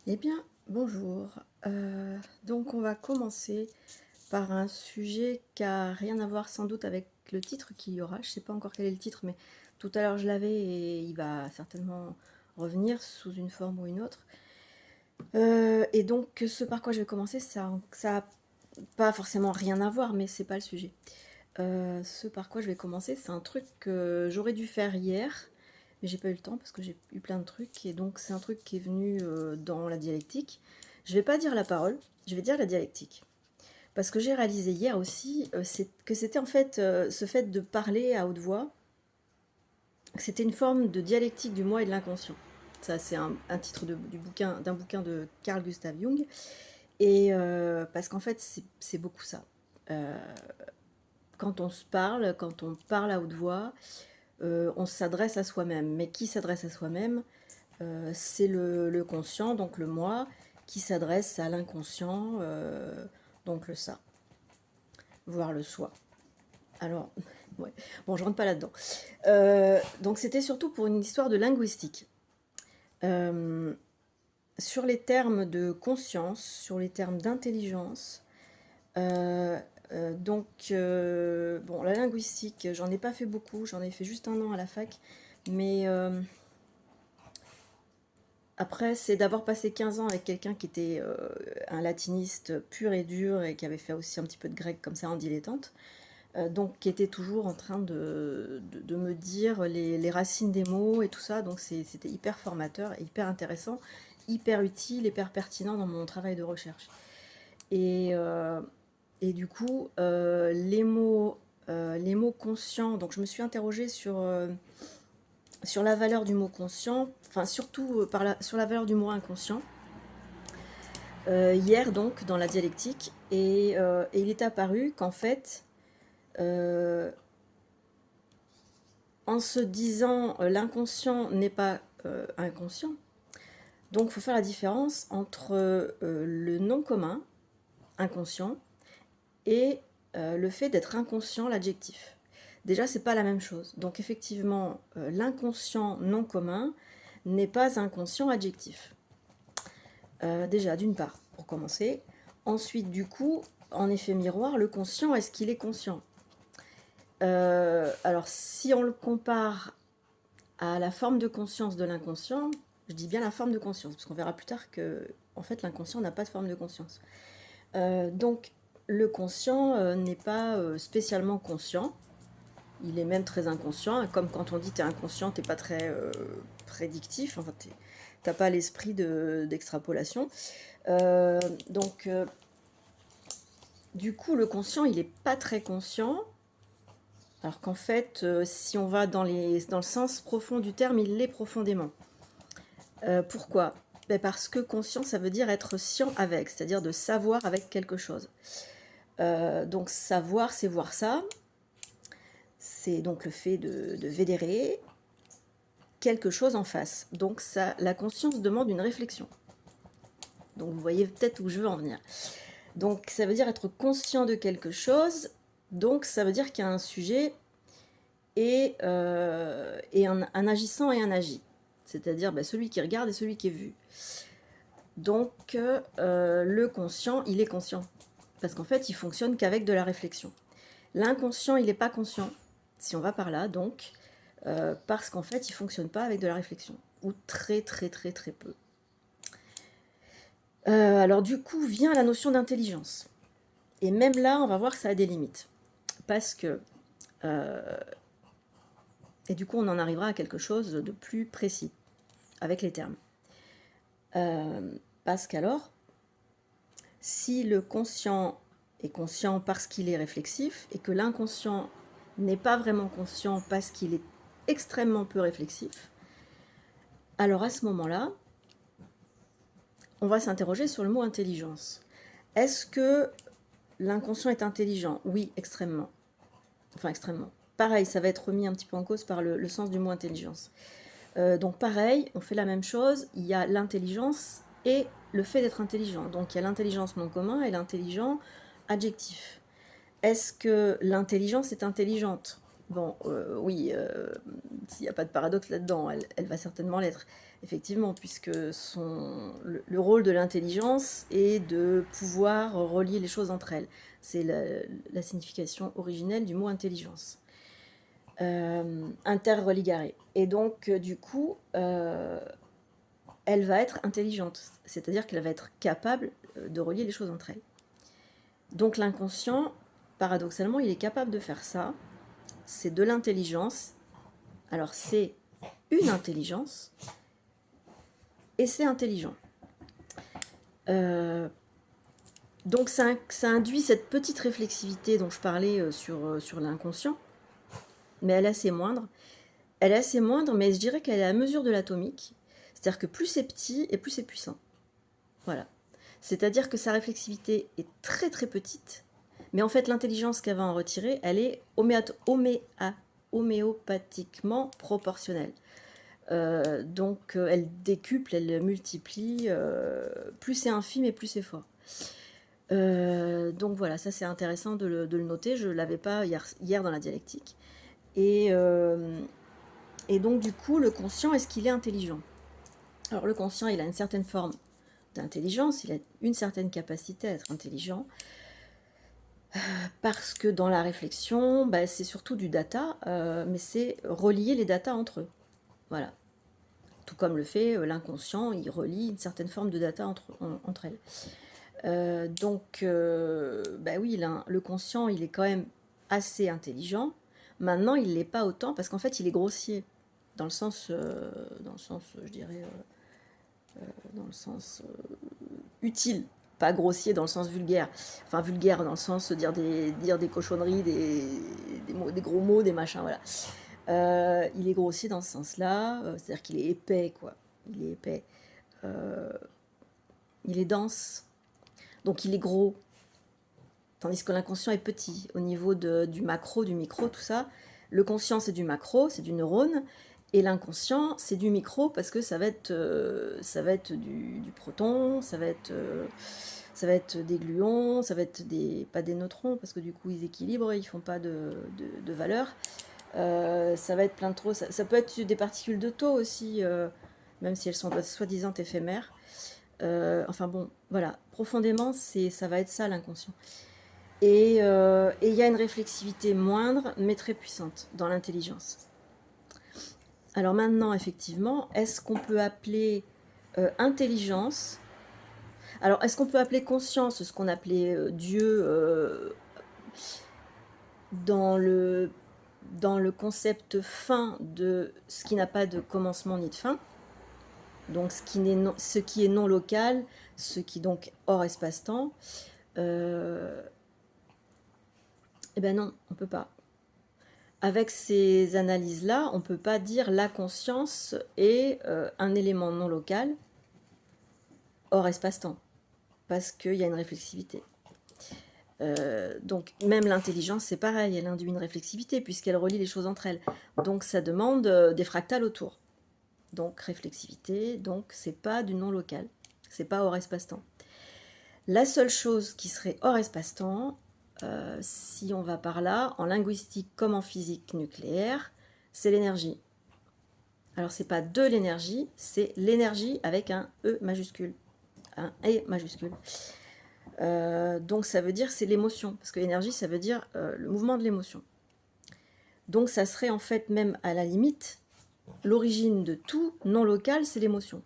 Eh bien, bonjour. Donc, on va commencer par un sujet qui a rien à voir sans doute avec le titre qu'il y aura. Je ne sais pas encore quel est le titre, mais tout à l'heure je l'avais et il va certainement revenir sous une forme ou une autre. Et donc, ce par quoi je vais commencer, ça a pas forcément rien à voir, mais c'est pas le sujet. Ce par quoi je vais commencer, c'est un truc que j'aurais dû faire hier, mais j'ai pas eu le temps parce que j'ai eu plein de trucs, et donc c'est un truc qui est venu dans la dialectique. Je vais pas dire la parole, je vais dire la dialectique. Parce que j'ai réalisé hier aussi que c'était en fait ce fait de parler à haute voix, c'était une forme de dialectique du moi et de l'inconscient. Ça, c'est un titre d'un bouquin de Carl Gustav Jung, et parce qu'en fait, c'est beaucoup ça. Euh, quand on parle à haute voix, on s'adresse à soi-même. Mais qui s'adresse à soi-même? C'est le conscient, donc le moi, qui s'adresse à l'inconscient, donc le ça, voire le soi. Alors, ouais, bon, je rentre pas là-dedans. Donc c'était surtout pour une histoire de linguistique. Euh, sur les termes de conscience, sur les termes d'intelligence, euh, bon, la linguistique, j'en ai pas fait beaucoup, j'en ai fait juste un an à la fac, mais après, c'est d'avoir passé 15 ans avec quelqu'un qui était un latiniste pur et dur et qui avait fait aussi un petit peu de grec comme ça en dilettante, donc qui était toujours en train de me dire les racines des mots et tout ça, donc c'était hyper formateur, et hyper intéressant, hyper utile, hyper pertinent dans mon travail de recherche. Et, euh, et du coup, les mots conscients, donc je me suis interrogée sur la valeur du mot conscient, enfin surtout sur la valeur du mot inconscient, hier donc dans la dialectique, et il est apparu qu'en fait, euh, en se disant l'inconscient n'est pas inconscient, donc il faut faire la différence entre le non commun, inconscient, et le fait d'être inconscient, l'adjectif. Déjà, c'est pas la même chose. Donc effectivement, l'inconscient non commun n'est pas inconscient adjectif. Déjà, d'une part, pour commencer. Ensuite, du coup, en effet miroir, le conscient, est-ce qu'il est conscient? Alors, si on le compare à la forme de conscience de l'inconscient, je dis bien la forme de conscience, parce qu'on verra plus tard que, en fait, l'inconscient n'a pas de forme de conscience. Donc, le conscient n'est pas spécialement conscient, il est même très inconscient, comme quand on dit t'es inconscient, t'es pas très prédictif, enfin, t'as pas l'esprit d'extrapolation. Euh, donc, euh, du coup, le conscient, il est pas très conscient, alors qu'en fait, si on va dans le sens profond du terme, il l'est profondément. Pourquoi? Ben parce que conscient, ça veut dire être scient avec, c'est-à-dire de savoir avec quelque chose. Donc savoir, c'est voir ça, c'est donc le fait de vénérer quelque chose en face. Donc ça, la conscience demande une réflexion. Donc vous voyez peut-être où je veux en venir. Donc ça veut dire être conscient de quelque chose, donc ça veut dire qu'il y a un sujet et un agissant et un agi. C'est-à-dire ben, celui qui regarde et celui qui est vu. Donc le conscient, il est conscient. Parce qu'en fait, il fonctionne qu'avec de la réflexion. L'inconscient, il n'est pas conscient, si on va par là, donc, parce qu'en fait, il ne fonctionne pas avec de la réflexion, ou très très très très peu. Alors du coup, vient la notion d'intelligence. Et même là, on va voir que ça a des limites. Parce que, et du coup, on en arrivera à quelque chose de plus précis, avec les termes. Parce qu'alors, si le conscient est conscient parce qu'il est réflexif, et que l'inconscient n'est pas vraiment conscient parce qu'il est extrêmement peu réflexif, alors à ce moment-là, on va s'interroger sur le mot intelligence. Est-ce que l'inconscient est intelligent? Oui, extrêmement. Enfin, extrêmement. Pareil, ça va être remis un petit peu en cause par le sens du mot intelligence. Donc pareil, on fait la même chose, il y a l'intelligence et le fait d'être intelligent. Donc il y a l'intelligence non commun et l'intelligent adjectif. Est-ce que l'intelligence est intelligente? Bon, oui, s'il n'y a pas de paradoxe là-dedans, elle va certainement l'être. effectivement, puisque le rôle de l'intelligence est de pouvoir relier les choses entre elles. C'est la signification originelle du mot intelligence. Interreligare. Et donc, du coup, elle va être intelligente, c'est-à-dire qu'elle va être capable de relier les choses entre elles. Donc l'inconscient, paradoxalement, il est capable de faire ça. C'est de l'intelligence. Alors c'est une intelligence et c'est intelligent. Donc ça induit cette petite réflexivité dont je parlais sur l'inconscient, mais elle est assez moindre. Elle est assez moindre, mais je dirais qu'elle est à mesure de l'atomique. C'est-à-dire que plus c'est petit et plus c'est puissant. Voilà. C'est-à-dire que sa réflexivité est très très petite, mais en fait l'intelligence qu'elle va en retirer, elle est homéopathiquement proportionnelle. Donc elle décuple, elle multiplie, plus c'est infime et plus c'est fort. Donc voilà, ça c'est intéressant de le noter, je ne l'avais pas hier dans la dialectique. Et donc du coup, le conscient, est-ce qu'il est intelligent? Alors le conscient, il a une certaine forme d'intelligence, il a une certaine capacité à être intelligent, parce que dans la réflexion, bah, c'est surtout du data, mais c'est relier les data entre eux. Voilà. Tout comme le fait l'inconscient, il relie une certaine forme de data entre elles. Donc, bah oui, le conscient, il est quand même assez intelligent. Maintenant, il ne l'est pas autant parce qu'en fait, il est grossier. Dans le sens, je dirais, dans le sens utile, pas grossier dans le sens vulgaire. Enfin, vulgaire dans le sens dire des cochonneries, des gros mots, des machins, voilà. Il est grossier dans ce sens-là, c'est-à-dire qu'il est épais, quoi. Il est épais. Il est dense, donc il est gros. Tandis que l'inconscient est petit au niveau du macro, du micro, tout ça. Le conscient, c'est du macro, c'est du neurone. Et l'inconscient, c'est du micro parce que ça va être du proton, ça va être des gluons, ça va être pas des neutrons parce que du coup ils équilibrent, ils font pas de valeur. Ça va être plein de trop. Ça peut être des particules de taux aussi, même si elles sont soi-disant éphémères. Enfin bon, voilà. Profondément, ça va être ça l'inconscient. Et il y a une réflexivité moindre, mais très puissante dans l'intelligence. Alors maintenant, effectivement, est-ce qu'on peut appeler intelligence? Alors, est-ce qu'on peut appeler conscience ce qu'on appelait Dieu dans le concept fin de ce qui n'a pas de commencement ni de fin? Donc, ce qui est non local, ce qui est donc hors espace-temps. Eh ben non, on ne peut pas. Avec ces analyses-là, on ne peut pas dire la conscience est un élément non local hors espace-temps, parce qu'il y a une réflexivité. Donc même l'intelligence, c'est pareil, elle induit une réflexivité, puisqu'elle relie les choses entre elles. Donc ça demande des fractales autour. Donc réflexivité, donc c'est pas du non local, c'est pas hors espace-temps. La seule chose qui serait hors espace-temps, si on va par là, en linguistique comme en physique nucléaire, c'est l'énergie. Alors c'est pas de l'énergie, c'est l'énergie avec un E majuscule, un E majuscule. Donc ça veut dire c'est l'émotion, parce que l'énergie ça veut dire le mouvement de l'émotion. Donc ça serait en fait même à la limite, l'origine de tout non local c'est l'émotion.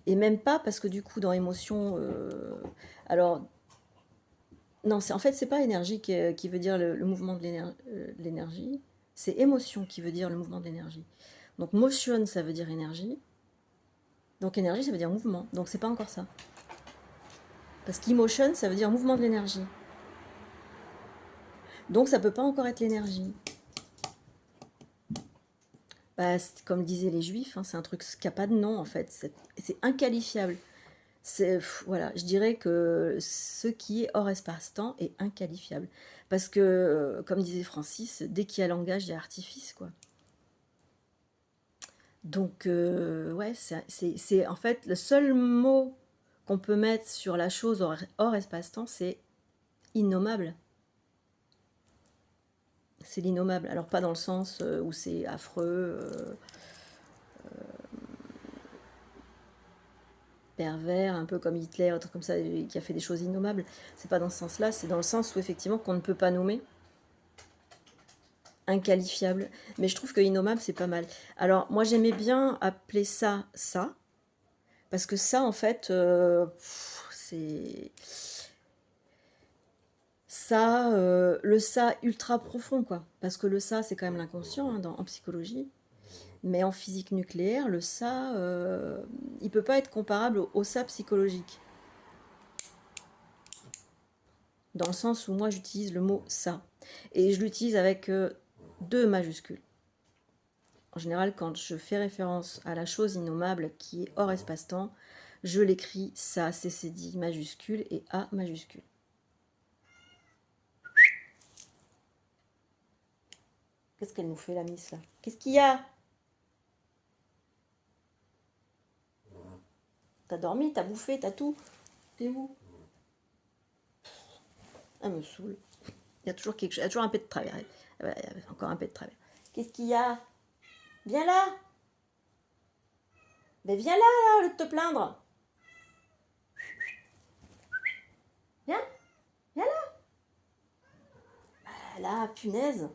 Et même pas parce que du coup dans émotion, alors non, en fait c'est pas énergie qui veut dire le mouvement de l'énergie, c'est émotion qui veut dire le mouvement de l'énergie. Donc motion ça veut dire énergie, donc énergie ça veut dire mouvement, donc c'est pas encore ça. Parce qu'emotion ça veut dire mouvement de l'énergie. Donc ça peut pas encore être l'énergie. Bah, comme disaient les juifs, hein, c'est un truc qui n'a pas de nom en fait, c'est inqualifiable. Voilà, je dirais que ce qui est hors espace-temps est inqualifiable. Parce que, comme disait Francis, dès qu'il y a langage, il y a artifice, quoi. Donc, ouais, c'est en fait le seul mot qu'on peut mettre sur la chose hors espace-temps, c'est innommable. C'est l'innommable. Alors, pas dans le sens où c'est affreux, pervers, un peu comme Hitler, un truc comme ça, qui a fait des choses innommables. C'est pas dans ce sens-là, c'est dans le sens où effectivement qu'on ne peut pas nommer, inqualifiable. Mais je trouve que innommable, c'est pas mal. Alors, moi, j'aimais bien appeler ça, parce que ça, en fait, c'est... Ça, le ça ultra profond, quoi. Parce que le ça, c'est quand même l'inconscient, hein, en psychologie. Mais en physique nucléaire, le ça, il peut pas être comparable au ça psychologique. Dans le sens où moi, j'utilise le mot ça. Et je l'utilise avec 2 majuscules. En général, quand je fais référence à la chose innommable qui est hors espace-temps, je l'écris ça, CCD majuscule et A majuscule. Qu'est-ce qu'elle nous fait, la miss, là? Qu'est-ce qu'il y a? T'as dormi, t'as bouffé, t'as tout? T'es où? Elle me saoule. Il y a toujours quelque chose, il y a toujours un peu de travers. Encore un peu de travers. Qu'est-ce qu'il y a? Viens là! Ben viens là, au lieu de te plaindre! Viens! Viens là! Ah, là, punaise!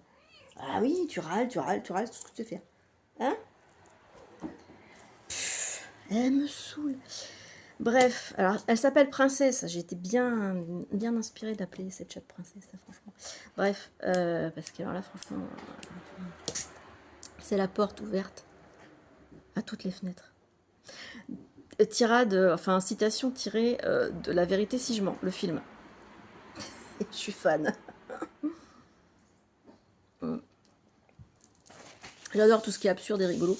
Ah oui, tu râles, tout ce que tu sais faire. Hein? Elle me saoule. Bref, alors elle s'appelle Princesse. J'ai été bien inspirée d'appeler cette chatte Princesse, là, franchement. Bref, parce que alors là, franchement, c'est la porte ouverte à toutes les fenêtres. Tirade, enfin citation tirée de La vérité si je mens, le film. Je suis fan. J'adore tout ce qui est absurde et rigolo.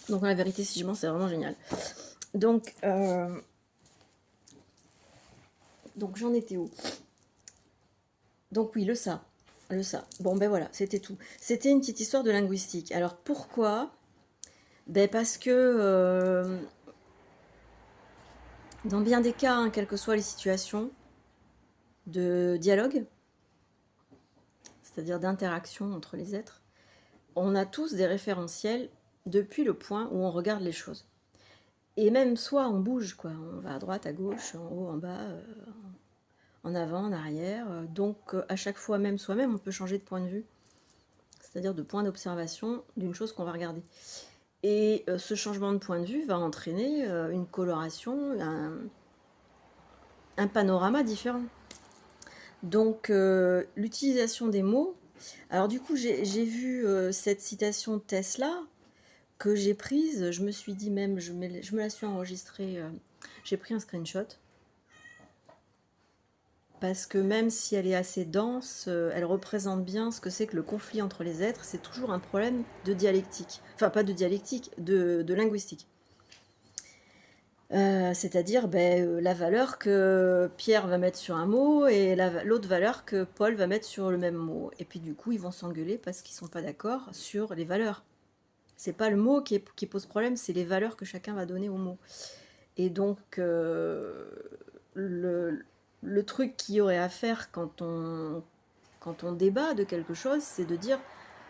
Donc La vérité si je mens, c'est vraiment génial. Donc j'en étais où? Donc oui, le ça. Le ça. Bon ben voilà, c'était tout. C'était une petite histoire de linguistique. Alors pourquoi? Ben parce que dans bien des cas, hein, quelles que soient les situations de dialogue, c'est-à-dire d'interaction entre les êtres, on a tous des référentiels depuis le point où on regarde les choses. Et même soit on bouge, quoi. On va à droite, à gauche, en haut, en bas, en avant, en arrière. Donc à chaque fois, même soi-même, on peut changer de point de vue, c'est-à-dire de point d'observation d'une chose qu'on va regarder. Et ce changement de point de vue va entraîner une coloration, un panorama différent. Donc l'utilisation des mots. Alors du coup, j'ai vu cette citation de Tesla que j'ai prise. Je me suis dit même, je me la suis enregistrée. J'ai pris un screenshot. Parce que même si elle est assez dense, elle représente bien ce que c'est que le conflit entre les êtres. C'est toujours un problème de dialectique. Enfin, pas de dialectique, de linguistique. C'est-à-dire la valeur que Pierre va mettre sur un mot et l'autre valeur que Paul va mettre sur le même mot. Et puis du coup, ils vont s'engueuler parce qu'ils ne sont pas d'accord sur les valeurs. C'est pas le mot qui pose problème, c'est les valeurs que chacun va donner au mot. Et donc, le truc qu'il y aurait à faire quand on débat de quelque chose, c'est de dire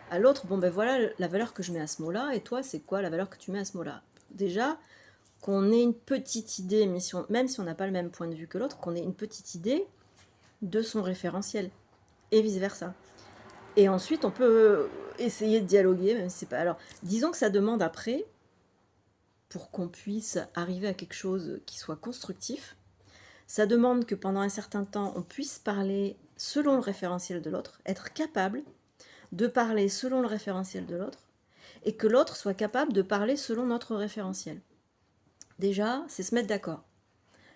à l'autre, bon ben voilà la valeur que je mets à ce mot-là, et toi, c'est quoi la valeur que tu mets à ce mot-là? Déjà, qu'on ait une petite idée, même si on n'a pas le même point de vue que l'autre, qu'on ait une petite idée de son référentiel, et vice-versa. Et ensuite, on peut essayer de dialoguer, même si c'est pas... Alors, disons que ça demande après, pour qu'on puisse arriver à quelque chose qui soit constructif, ça demande que pendant un certain temps, on puisse parler selon le référentiel de l'autre, être capable de parler selon le référentiel de l'autre, et que l'autre soit capable de parler selon notre référentiel. Déjà, c'est se mettre d'accord.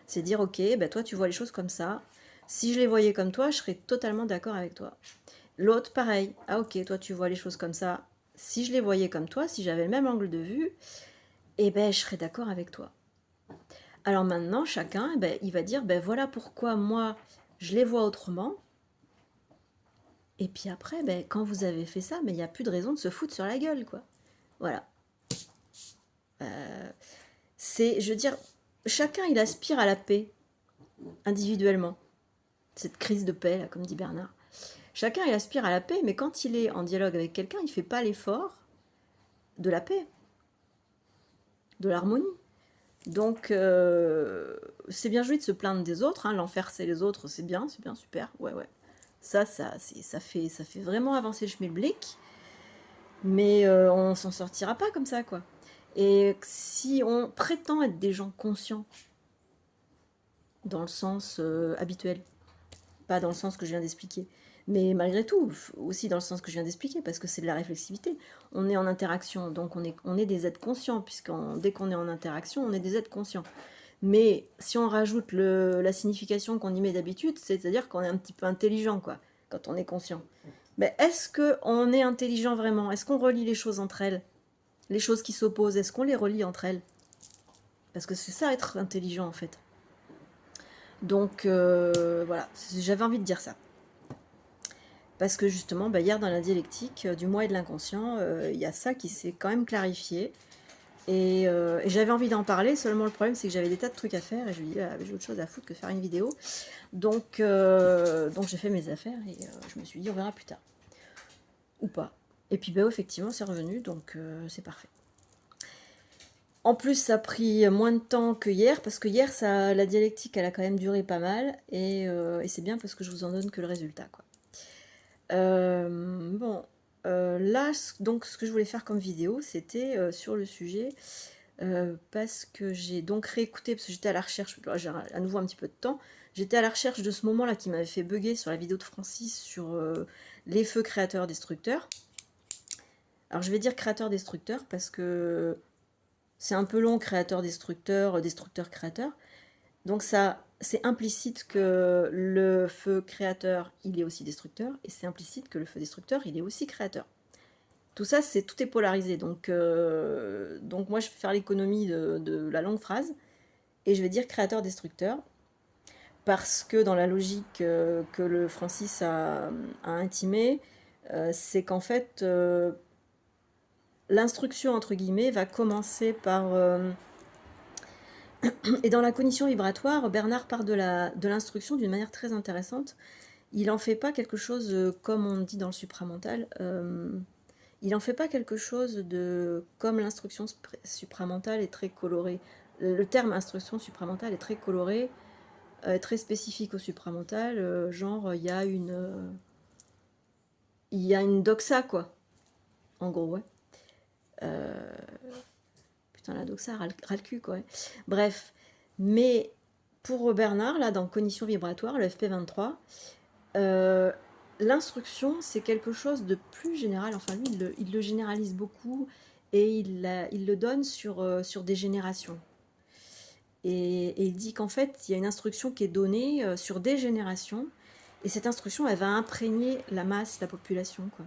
C'est dire, ok, ben toi tu vois les choses comme ça. Si je les voyais comme toi, je serais totalement d'accord avec toi. L'autre, pareil. Ah ok, toi tu vois les choses comme ça. Si je les voyais comme toi, si j'avais le même angle de vue, eh ben je serais d'accord avec toi. Alors maintenant, chacun, il va dire, ben voilà pourquoi moi je les vois autrement. Et puis après, quand vous avez fait ça, il n'y a plus de raison de se foutre sur la gueule, quoi. Voilà. Je veux dire, chacun il aspire à la paix individuellement. Cette crise de paix, là, comme dit Bernard. Chacun il aspire à la paix, mais quand il est en dialogue avec quelqu'un, il ne fait pas l'effort de la paix, de l'harmonie. Donc, c'est bien joli de se plaindre des autres, hein, l'enfer c'est les autres, c'est bien, super, ouais, ouais. Ça fait vraiment avancer le schmilblick, mais on s'en sortira pas comme ça, quoi. Et si on prétend être des gens conscients, dans le sens habituel, pas dans le sens que je viens d'expliquer, mais malgré tout, aussi dans le sens que je viens d'expliquer, parce que c'est de la réflexivité. On est en interaction, donc on est des êtres conscients, puisque dès qu'on est en interaction, on est des êtres conscients. Mais si on rajoute la signification qu'on y met d'habitude, c'est-à-dire qu'on est un petit peu intelligent, quoi, quand on est conscient. Mais est-ce qu'on est intelligent vraiment? Est-ce qu'on relie les choses entre elles? Les choses qui s'opposent, est-ce qu'on les relie entre elles? Parce que c'est ça, être intelligent, en fait. Donc, voilà, j'avais envie de dire ça. Parce que justement, hier dans la dialectique du moi et de l'inconscient, il y a ça qui s'est quand même clarifié. Et j'avais envie d'en parler, seulement le problème c'est que j'avais des tas de trucs à faire et je me dis, ah, j'ai autre chose à foutre que faire une vidéo. Donc j'ai fait mes affaires et je me suis dit, on verra plus tard. Ou pas. Et puis effectivement c'est revenu, donc c'est parfait. En plus ça a pris moins de temps que hier, parce que hier la dialectique elle a quand même duré pas mal, et c'est bien parce que je vous en donne que le résultat, quoi. Bon, là, donc ce que je voulais faire comme vidéo, c'était sur le sujet, parce que j'ai donc réécouté, parce que j'étais à la recherche, j'ai à nouveau un petit peu de temps, j'étais à la recherche de ce moment-là qui m'avait fait bugger sur la vidéo de Francis sur les feux créateurs-destructeurs. Alors je vais dire créateur-destructeur parce que c'est un peu long, créateur-destructeur, destructeur-créateur. Donc ça, c'est implicite que le feu créateur, il est aussi destructeur, et c'est implicite que le feu destructeur, il est aussi créateur. Tout ça, tout est polarisé. Donc moi, je vais faire l'économie de la longue phrase, et je vais dire créateur-destructeur, parce que dans la logique que le Francis a intimée, c'est qu'en fait, l'instruction, entre guillemets, va commencer par... et dans la cognition vibratoire, Bernard part de l'instruction d'une manière très intéressante. Il n'en fait pas quelque chose, comme on dit dans le supramental, il n'en fait pas quelque chose de... Comme l'instruction supramentale est très colorée. Le terme instruction supramentale est très coloré, très spécifique au supramental, genre il y a une doxa, quoi. En gros, ouais. Putain, la doxa ras le cul, quoi. Ouais. Bref. Mais pour Bernard, là, dans Cognition vibratoire, le FP23, l'instruction, c'est quelque chose de plus général. Enfin, lui, il le généralise beaucoup, et il le donne sur des générations. Et il dit qu'en fait, il y a une instruction qui est donnée sur des générations, et cette instruction, elle va imprégner la masse, la population, quoi.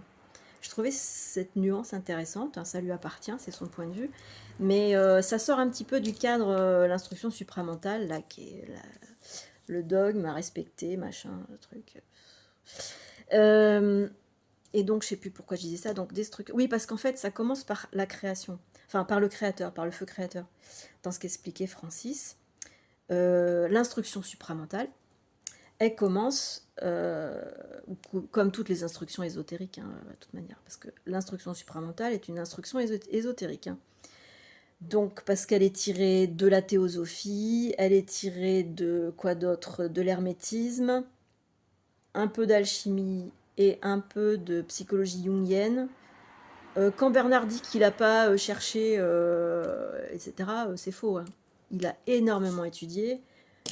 Je trouvais cette nuance intéressante, hein, ça lui appartient, c'est son point de vue, mais ça sort un petit peu du cadre, l'instruction supramentale, là, qui est le dogme à respecter, machin, le truc. Et donc, je sais plus pourquoi je disais ça, donc oui, parce qu'en fait, ça commence par la création, enfin, par le créateur, par le feu créateur, dans ce qu'expliquait Francis. L'instruction supramentale, elle commence, comme toutes les instructions ésotériques, hein, de toute manière, parce que l'instruction supramentale est une instruction ésotérique. Hein. Donc, parce qu'elle est tirée de la théosophie, elle est tirée de quoi d'autre? De l'hermétisme, un peu d'alchimie et un peu de psychologie jungienne. Quand Bernard dit qu'il n'a pas cherché, etc., c'est faux. Hein. Il a énormément étudié.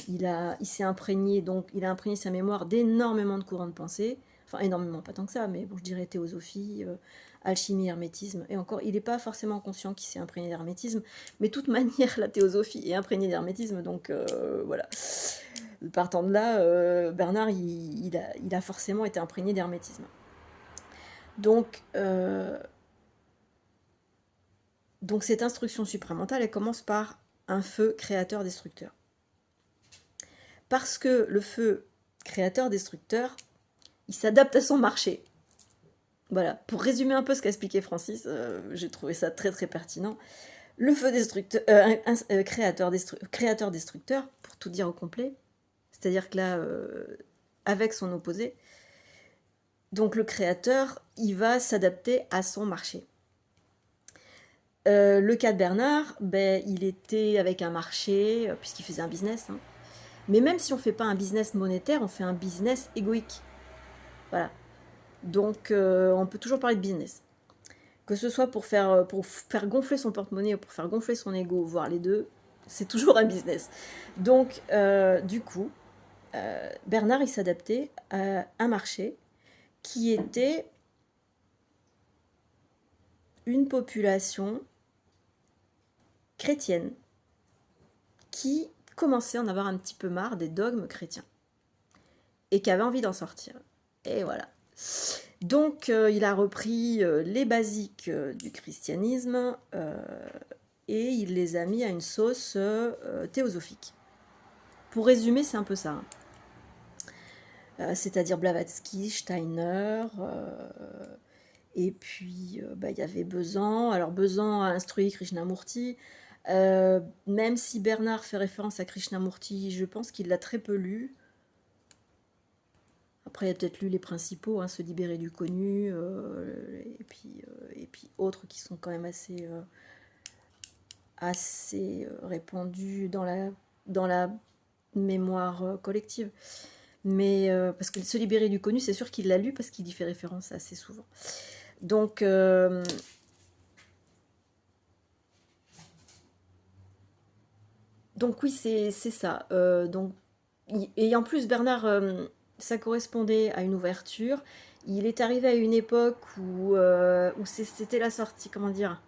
Il s'est imprégné, donc il a imprégné sa mémoire d'énormément de courants de pensée. Enfin, énormément, pas tant que ça, mais bon, je dirais théosophie, alchimie, hermétisme. Et encore, il n'est pas forcément conscient qu'il s'est imprégné d'hermétisme, mais de toute manière, la théosophie est imprégnée d'hermétisme, donc voilà. Partant de là, Bernard, il a forcément été imprégné d'hermétisme. Donc cette instruction supramentale, elle commence par un feu créateur-destructeur. Parce que le feu créateur-destructeur, il s'adapte à son marché. Voilà, pour résumer un peu ce qu'a expliqué Francis, j'ai trouvé ça très très pertinent. Le feu créateur-destructeur, pour tout dire au complet, c'est-à-dire que là, avec son opposé, donc le créateur, il va s'adapter à son marché. Le cas de Bernard, ben, il était avec un marché, puisqu'il faisait un business, hein. Mais même si on ne fait pas un business monétaire, on fait un business égoïque. Voilà. Donc, on peut toujours parler de business. Que ce soit pour faire gonfler son porte-monnaie ou pour faire gonfler son ego, voire les deux, c'est toujours un business. Donc, du coup, Bernard, il s'adaptait à un marché qui était une population chrétienne qui commençait à en avoir un petit peu marre des dogmes chrétiens et qui avait envie d'en sortir. Et voilà. Donc, il a repris les basiques du christianisme et il les a mis à une sauce théosophique. Pour résumer, c'est un peu ça, hein. C'est-à-dire Blavatsky, Steiner, et puis bah, il y avait Besan. Alors Besan a instruit Krishnamurti. Même si Bernard fait référence à Krishnamurti, je pense qu'il l'a très peu lu. Après, il a peut-être lu les principaux, hein, Se libérer du connu, et puis autres qui sont quand même assez répandus dans la mémoire collective. Mais parce que Se libérer du connu, c'est sûr qu'il l'a lu parce qu'il y fait référence assez souvent. Donc, oui, c'est ça. Et en plus, Bernard, ça correspondait à une ouverture. Il est arrivé à une époque où c'était la sortie, comment dire,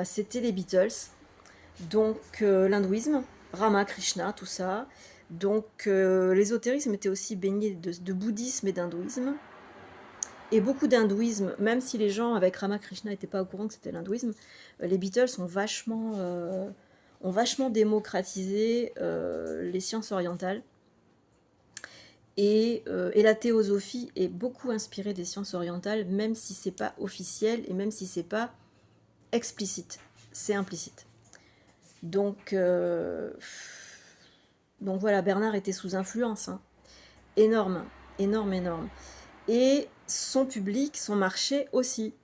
c'était les Beatles. Donc l'hindouisme, Rama, Krishna, tout ça. Donc l'ésotérisme était aussi baigné de bouddhisme et d'hindouisme. Et beaucoup d'hindouisme, même si les gens avec Rama Krishna n'étaient pas au courant que c'était l'hindouisme, les Beatles ont vachement démocratisé les sciences orientales. Et la théosophie est beaucoup inspirée des sciences orientales, même si c'est pas officiel et même si c'est pas explicite, c'est implicite. Donc voilà, Bernard était sous influence, hein. Énorme, énorme, énorme. Et son public, son marché aussi.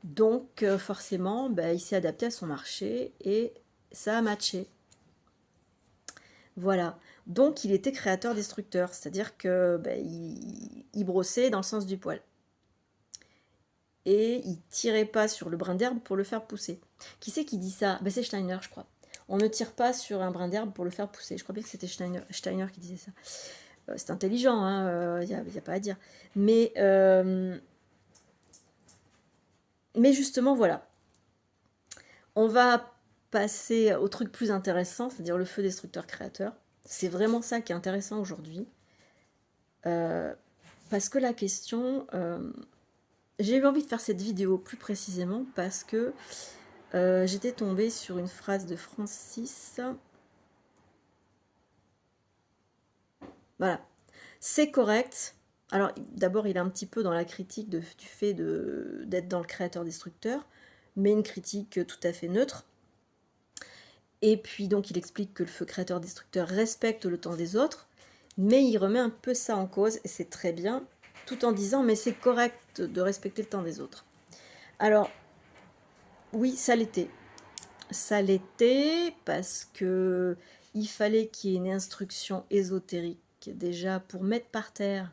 Donc forcément, bah, il s'est adapté à son marché et ça a matché. Voilà. Donc il était créateur-destructeur, c'est-à-dire que bah, il brossait dans le sens du poil. Et il tirait pas sur le brin d'herbe pour le faire pousser. Qui c'est qui dit ça? Bah, c'est Steiner, je crois. On ne tire pas sur un brin d'herbe pour le faire pousser. Je crois bien que c'était Steiner qui disait ça. C'est intelligent, hein, y a pas à dire. Mais justement, voilà. On va passer au truc plus intéressant, c'est-à-dire le feu destructeur créateur. C'est vraiment ça qui est intéressant aujourd'hui. Parce que la question... j'ai eu envie de faire cette vidéo plus précisément parce que j'étais tombée sur une phrase de Francis. Voilà. C'est correct. Alors, d'abord, il est un petit peu dans la critique du fait d'être dans le créateur-destructeur, mais une critique tout à fait neutre. Et puis, donc, il explique que le feu créateur-destructeur respecte le temps des autres, mais il remet un peu ça en cause, et c'est très bien, tout en disant, mais c'est correct de respecter le temps des autres. Alors, oui, ça l'était. Ça l'était parce que il fallait qu'il y ait une instruction ésotérique déjà pour mettre par terre.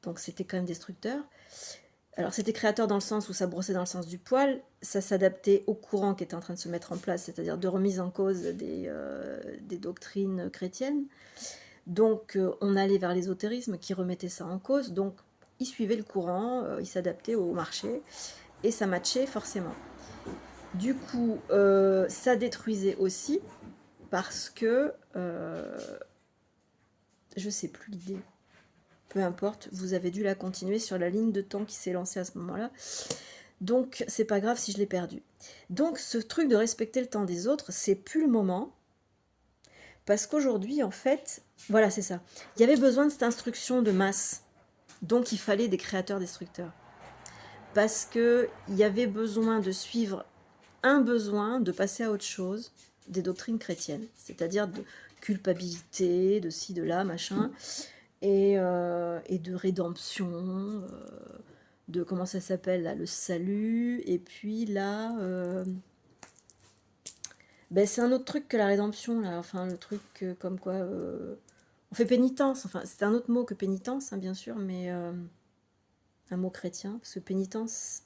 Donc c'était quand même destructeur. Alors c'était créateur dans le sens où ça brossait dans le sens du poil, ça s'adaptait au courant qui était en train de se mettre en place, c'est-à-dire de remise en cause des doctrines chrétiennes. Donc on allait vers l'ésotérisme qui remettait ça en cause, donc il suivait le courant, il s'adaptait au marché, et ça matchait forcément. Du coup, ça détruisait aussi, parce que, je sais plus l'idée, peu importe, vous avez dû la continuer sur la ligne de temps qui s'est lancée à ce moment-là. Donc, c'est pas grave si je l'ai perdu. Donc, ce truc de respecter le temps des autres, c'est plus le moment. Parce qu'aujourd'hui, en fait, voilà, c'est ça. Il y avait besoin de cette instruction de masse. Donc, il fallait des créateurs-destructeurs. Parce qu'il y avait besoin de suivre un besoin, de passer à autre chose, des doctrines chrétiennes. C'est-à-dire de culpabilité, de ci, de là, machin. Et de rédemption, comment ça s'appelle là, le salut, et puis là, ben, c'est un autre truc que la rédemption, là, enfin le truc comme quoi on fait pénitence, enfin c'est un autre mot que pénitence, hein, bien sûr, mais un mot chrétien, parce que pénitence,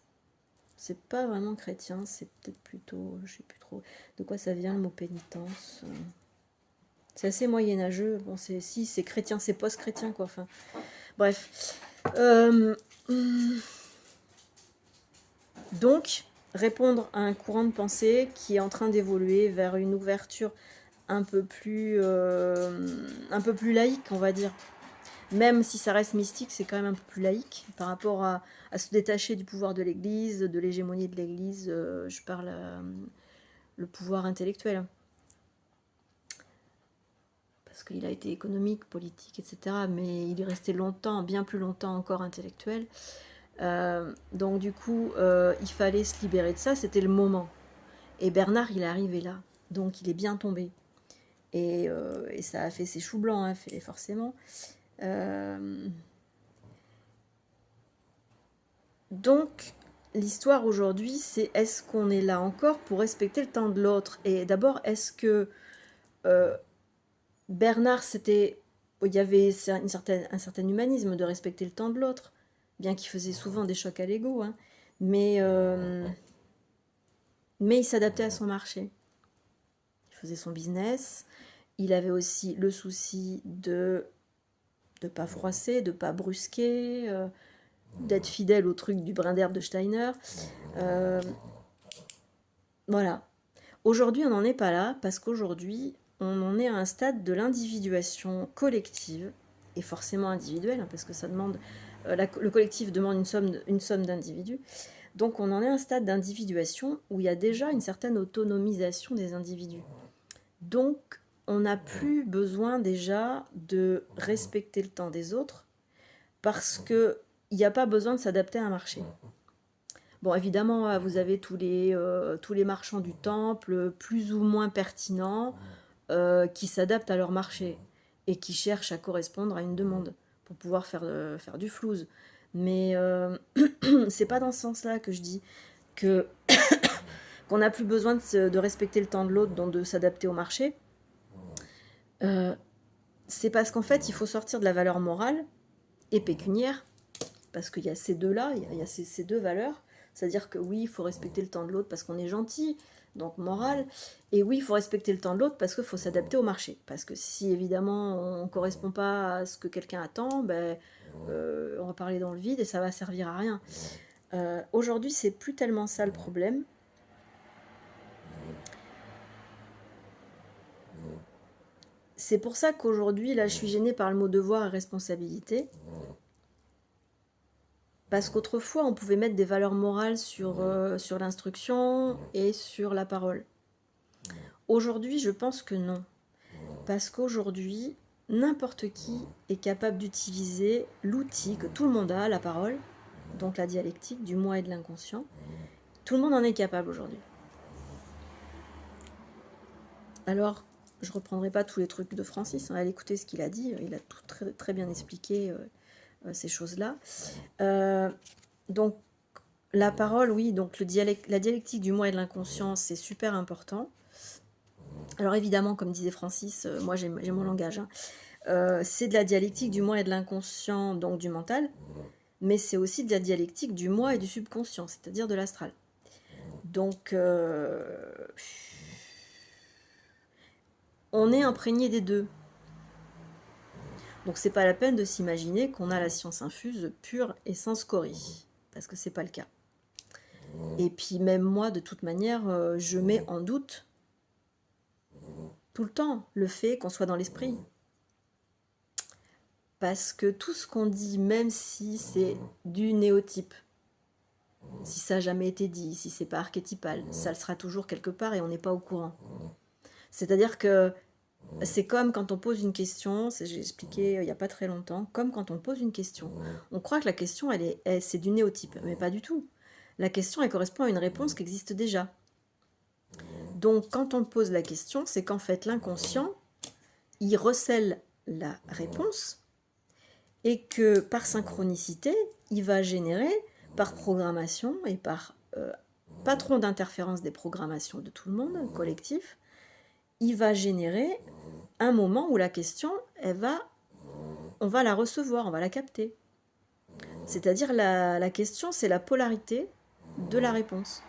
c'est pas vraiment chrétien, c'est peut-être plutôt, je sais plus trop de quoi ça vient le mot pénitence. C'est assez moyenâgeux, bon si c'est chrétien, c'est post-chrétien quoi, enfin bref. Donc, répondre à un courant de pensée qui est en train d'évoluer vers une ouverture un peu plus laïque, on va dire. Même si ça reste mystique, c'est quand même un peu plus laïque par rapport à se détacher du pouvoir de l'Église, de l'hégémonie de l'Église. Je parle le pouvoir intellectuel. Parce qu'il a été économique, politique, etc. Mais il est resté longtemps, bien plus longtemps encore intellectuel. Donc du coup, il fallait se libérer de ça, c'était le moment. Et Bernard, il est arrivé là. Donc il est bien tombé. Et ça a fait ses choux blancs, hein, forcément. Donc, l'histoire aujourd'hui, c'est est-ce qu'on est là encore pour respecter le temps de l'autre? Et d'abord, est-ce que Bernard, il y avait un certain humanisme de respecter le temps de l'autre, bien qu'il faisait souvent des chocs à l'ego, hein, mais il s'adaptait à son marché. Il faisait son business. Il avait aussi le souci de ne pas froisser, de ne pas brusquer, d'être fidèle au truc du brin d'herbe de Steiner. Voilà. Aujourd'hui, on n'en est pas là, parce qu'aujourd'hui, on en est à un stade de l'individuation collective, et forcément individuelle, hein, parce que ça demande, le collectif demande une somme d'individus. Donc on en est à un stade d'individuation où il y a déjà une certaine autonomisation des individus. Donc on n'a plus besoin déjà de respecter le temps des autres, parce qu'il n'y a pas besoin de s'adapter à un marché. Bon, évidemment, vous avez tous les marchands du temple, plus ou moins pertinents, qui s'adaptent à leur marché et qui cherchent à correspondre à une demande pour pouvoir faire du flouze. Mais c'est pas dans ce sens-là que je dis que qu'on n'a plus besoin de respecter le temps de l'autre, donc de s'adapter au marché. C'est parce qu'en fait, il faut sortir de la valeur morale et pécuniaire, parce qu'il y a ces deux-là, il y a ces deux valeurs. C'est-à-dire que oui, il faut respecter le temps de l'autre parce qu'on est gentil, donc moral. Et oui, il faut respecter le temps de l'autre parce qu'il faut s'adapter au marché. Parce que si évidemment on ne correspond pas à ce que quelqu'un attend, ben, on va parler dans le vide et ça va servir à rien. Aujourd'hui, c'est plus tellement ça le problème. C'est pour ça qu'aujourd'hui, là, je suis gênée par le mot devoir et responsabilité. Parce qu'autrefois, on pouvait mettre des valeurs morales sur l'instruction et sur la parole. Aujourd'hui, je pense que non. Parce qu'aujourd'hui, n'importe qui est capable d'utiliser l'outil que tout le monde a, la parole, donc la dialectique du moi et de l'inconscient. Tout le monde en est capable aujourd'hui. Alors, je ne reprendrai pas tous les trucs de Francis, hein, allez écouter ce qu'il a dit, il a tout très, très bien expliqué ces choses-là. Donc, la parole, oui, donc la dialectique du moi et de l'inconscient, c'est super important. Alors évidemment, comme disait Francis, moi j'ai mon langage, hein, c'est de la dialectique du moi et de l'inconscient, donc du mental, mais c'est aussi de la dialectique du moi et du subconscient, c'est-à-dire de l'astral. Donc, on est imprégné des deux. Donc c'est pas la peine de s'imaginer qu'on a la science infuse pure et sans scorie, parce que c'est pas le cas. Et puis même moi, de toute manière, je mets en doute tout le temps le fait qu'on soit dans l'esprit. Parce que tout ce qu'on dit, même si c'est du néotype, si ça n'a jamais été dit, si c'est pas archétypal, ça le sera toujours quelque part et on n'est pas au courant. C'est-à-dire que c'est comme quand on pose une question, j'ai expliqué il n'y a pas très longtemps, comme quand on pose une question. On croit que la question, c'est du néotype, mais pas du tout. La question, elle correspond à une réponse qui existe déjà. Donc, quand on pose la question, c'est qu'en fait, l'inconscient, il recèle la réponse et que par synchronicité, il va générer par programmation et par patron d'interférence des programmations de tout le monde, collectif, il va générer un moment où la question, on va la recevoir, on va la capter. C'est-à-dire la question, c'est la polarité de la réponse.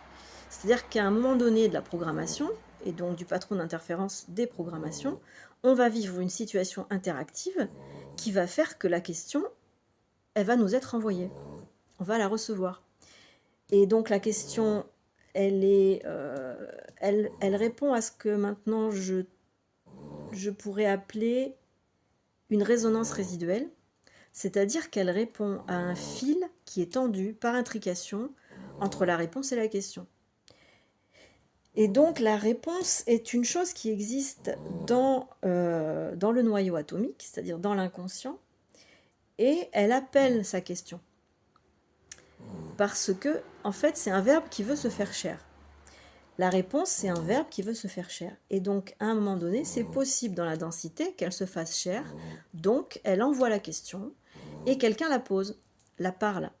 C'est-à-dire qu'à un moment donné de la programmation, et donc du patron d'interférence des programmations, on va vivre une situation interactive qui va faire que la question, elle va nous être envoyée. On va la recevoir. Et donc la question, elle répond à ce que maintenant je pourrais appeler une résonance résiduelle, c'est-à-dire qu'elle répond à un fil qui est tendu par intrication entre la réponse et la question. Et donc la réponse est une chose qui existe dans le noyau atomique, c'est-à-dire dans l'inconscient, et elle appelle sa question. Parce que, en fait, c'est un verbe qui veut se faire chair. La réponse, c'est un verbe qui veut se faire chair. Et donc, à un moment donné, c'est possible dans la densité qu'elle se fasse chair. Donc, elle envoie la question et quelqu'un la pose, la parle.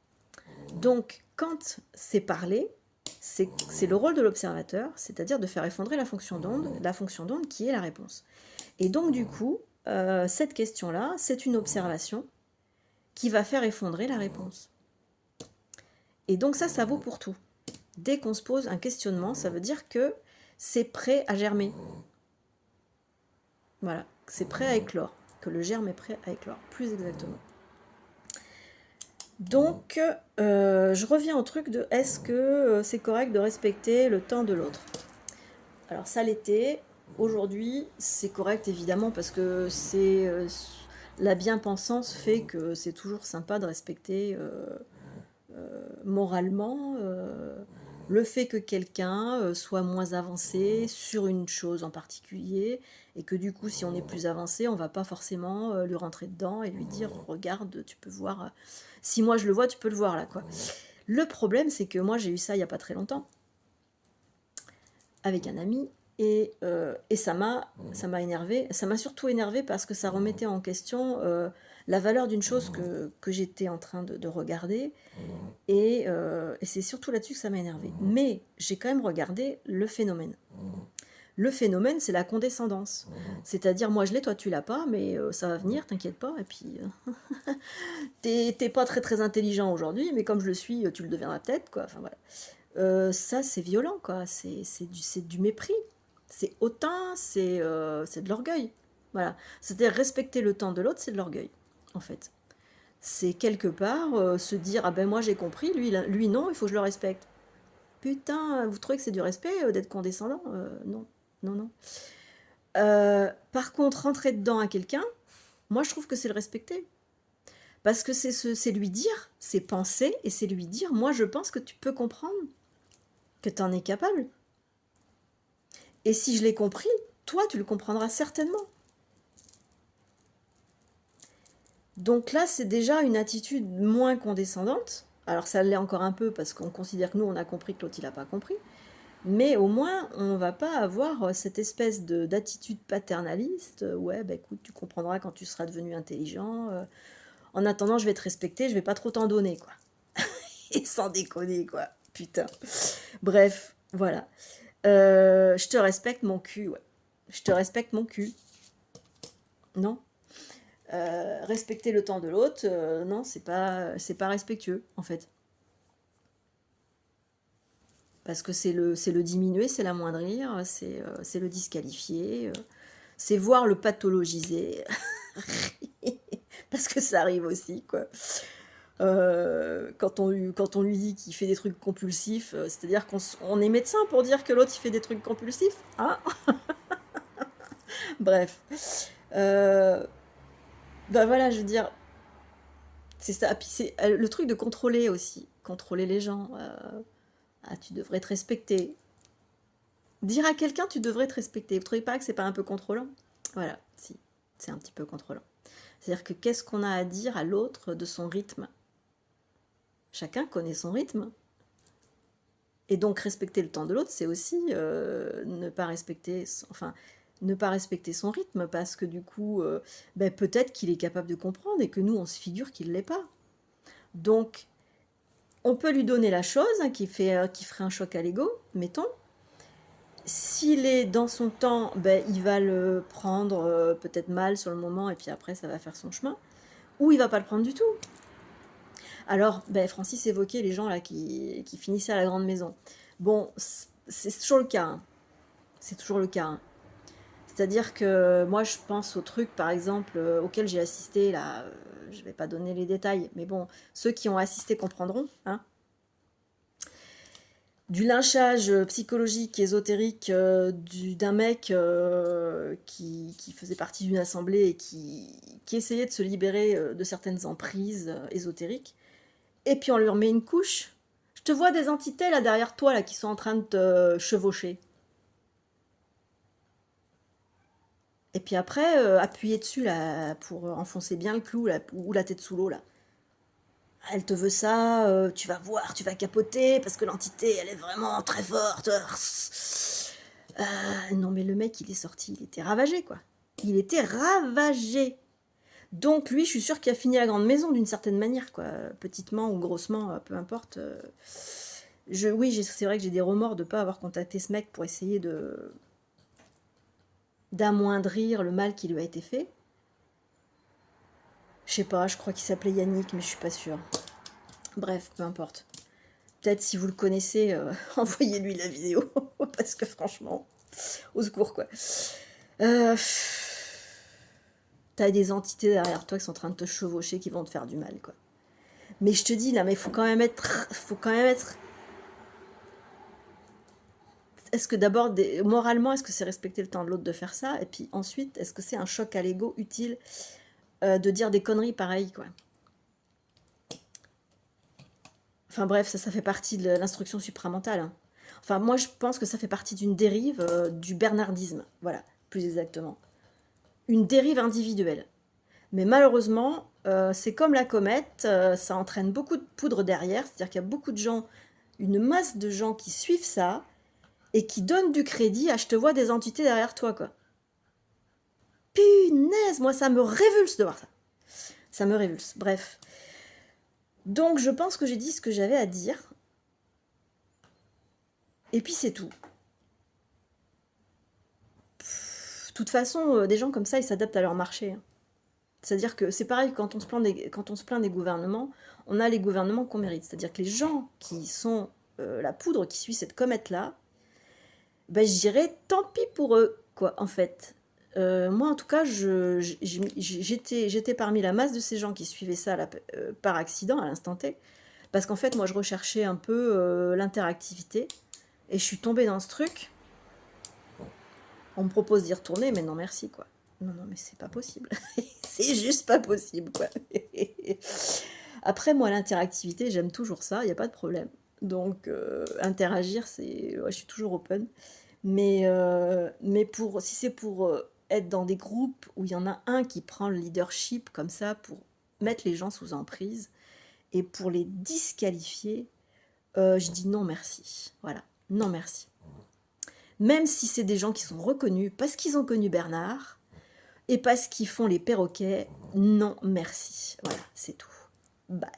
Donc, quand c'est parlé, c'est le rôle de l'observateur, c'est-à-dire de faire effondrer la fonction d'onde qui est la réponse. Et donc, du coup, cette question-là, c'est une observation qui va faire effondrer la réponse. Et donc ça vaut pour tout. Dès qu'on se pose un questionnement, ça veut dire que c'est prêt à germer. Voilà, c'est prêt à éclore, que le germe est prêt à éclore, plus exactement. Donc, je reviens au truc de est-ce que c'est correct de respecter le temps de l'autre? Alors ça l'était, aujourd'hui c'est correct évidemment parce que c'est la bien-pensance fait que c'est toujours sympa de respecter moralement le fait que quelqu'un soit moins avancé sur une chose en particulier et que du coup si on est plus avancé on va pas forcément lui rentrer dedans et lui dire regarde tu peux voir si moi je le vois tu peux le voir là quoi. Le problème c'est que moi j'ai eu ça il y a pas très longtemps avec un ami et ça m'a énervé, ça m'a surtout énervé parce que ça remettait en question la valeur d'une chose que j'étais en train de regarder. Et c'est surtout là-dessus que ça m'a énervé. Mais j'ai quand même regardé le phénomène. Le phénomène, c'est la condescendance. C'est-à-dire, moi je l'ai, toi tu l'as pas, mais ça va venir, t'inquiète pas. Et puis, t'es pas très très intelligent aujourd'hui, mais comme je le suis, tu le deviendras peut-être, quoi. Enfin voilà. Ça, c'est violent, quoi. C'est du mépris. C'est hautain, c'est de l'orgueil. Voilà. C'est-à-dire, respecter le temps de l'autre, c'est de l'orgueil, en fait. C'est quelque part se dire ah ben moi j'ai compris, lui non, il faut que je le respecte. Putain, vous trouvez que c'est du respect d'être condescendant? Non, non, non. Par contre, rentrer dedans à quelqu'un, moi je trouve que c'est le respecter. Parce que c'est lui dire, c'est penser, et c'est lui dire, moi je pense que tu peux comprendre, que tu en es capable. Et si je l'ai compris, toi tu le comprendras certainement. Donc là, c'est déjà une attitude moins condescendante. Alors ça l'est encore un peu parce qu'on considère que nous, on a compris que l'autre, il n'a pas compris. Mais au moins, on va pas avoir cette espèce d'attitude paternaliste. Ouais, bah écoute, tu comprendras quand tu seras devenu intelligent. En attendant, je vais te respecter, je vais pas trop t'en donner, quoi. Et sans déconner, quoi. Putain. Bref, voilà. Je te respecte mon cul, ouais. Je te respecte mon cul. Non. Respecter le temps de l'autre, non, c'est pas respectueux, en fait. Parce que c'est le diminuer, c'est l'amoindrir, c'est le disqualifier, c'est voir le pathologiser. Parce que ça arrive aussi, quoi. Quand on lui dit qu'il fait des trucs compulsifs, c'est-à-dire qu'on est médecin pour dire que l'autre il fait des trucs compulsifs, hein. Bref. Ben voilà, je veux dire, c'est ça. Puis c'est le truc de contrôler aussi, contrôler les gens. Ah, tu devrais te respecter. Dire à quelqu'un tu devrais te respecter. Vous trouvez pas que c'est pas un peu contrôlant? Voilà, si, c'est un petit peu contrôlant. C'est-à-dire que qu'est-ce qu'on a à dire à l'autre de son rythme? Chacun connaît son rythme. Et donc respecter le temps de l'autre, c'est aussi ne pas respecter, enfin, ne pas respecter son rythme parce que du coup, ben, peut-être qu'il est capable de comprendre et que nous, on se figure qu'il ne l'est pas. Donc, On peut lui donner la chose hein, qui ferait un choc à l'ego, mettons. S'il est dans son temps, ben, il va le prendre peut-être mal sur le moment et puis après ça va faire son chemin. Ou il va pas le prendre du tout. Alors, ben, Francis évoquait les gens là qui finissaient à la grande maison. Bon, c'est toujours le cas. Hein. C'est toujours le cas. Hein. C'est-à-dire que moi, je pense aux trucs, par exemple, auxquels j'ai assisté, là, je ne vais pas donner les détails, mais bon, ceux qui ont assisté comprendront. Hein. Du lynchage psychologique, ésotérique d'un mec qui faisait partie d'une assemblée et qui essayait de se libérer de certaines emprises ésotériques. Et puis on lui remet une couche. Je te vois des entités là derrière toi là qui sont en train de te chevaucher. Et puis après, appuyer dessus là pour enfoncer bien le clou là, ou la tête sous l'eau là. Elle te veut ça, tu vas voir, tu vas capoter parce que l'entité elle est vraiment très forte. Non mais le mec il est sorti, il était ravagé quoi. Il était ravagé. Donc lui, je suis sûre qu'il a fini à la grande maison d'une certaine manière, quoi, petitement ou grossement, peu importe. Oui, c'est vrai que j'ai des remords de ne pas avoir contacté ce mec pour essayer d'amoindrir le mal qui lui a été fait. Je sais pas, je crois qu'il s'appelait Yannick, mais je suis pas sûre. Bref, peu importe. Peut-être si vous le connaissez, envoyez-lui la vidéo, parce que franchement, au secours quoi. T'as des entités derrière toi qui sont en train de te chevaucher, qui vont te faire du mal quoi. Mais je te dis là, mais il faut quand même être. Est-ce que d'abord, moralement, est-ce que c'est respecter le temps de l'autre de faire ça? Et puis ensuite, est-ce que c'est un choc à l'ego utile de dire des conneries pareilles, quoi? Enfin bref, ça fait partie de l'instruction supramentale. Hein. Enfin, moi, je pense que ça fait partie d'une dérive du bernardisme. Voilà, plus exactement. Une dérive individuelle. Mais malheureusement, c'est comme la comète, ça entraîne beaucoup de poudre derrière, c'est-à-dire qu'il y a beaucoup de gens, une masse de gens qui suivent ça, et qui donnent du crédit à je te vois des entités derrière toi, quoi. Punaise, moi ça me révulse de voir ça. Ça me révulse, bref. Donc je pense que j'ai dit ce que j'avais à dire. Et puis c'est tout. De toute façon, des gens comme ça, ils s'adaptent à leur marché. Hein. C'est-à-dire que c'est pareil, quand on se plaint des gouvernements, on a les gouvernements qu'on mérite. C'est-à-dire que les gens qui sont la poudre qui suit cette comète-là, ben, je dirais tant pis pour eux, quoi, en fait. Moi, en tout cas, j'étais parmi la masse de ces gens qui suivaient ça par accident, à l'instant T. Parce qu'en fait, moi, je recherchais un peu l'interactivité. Et je suis tombée dans ce truc. On me propose d'y retourner, mais non, merci, quoi. Non, non, mais c'est pas possible. C'est juste pas possible, quoi. Après, moi, l'interactivité, j'aime toujours ça, il n'y a pas de problème. Donc, interagir, ouais, je suis toujours open. Mais si c'est pour être dans des groupes où il y en a un qui prend le leadership comme ça pour mettre les gens sous emprise et pour les disqualifier, je dis non merci. Voilà, non merci. Même si c'est des gens qui sont reconnus parce qu'ils ont connu Bernard et parce qu'ils font les perroquets, non merci. Voilà, c'est tout. Bye.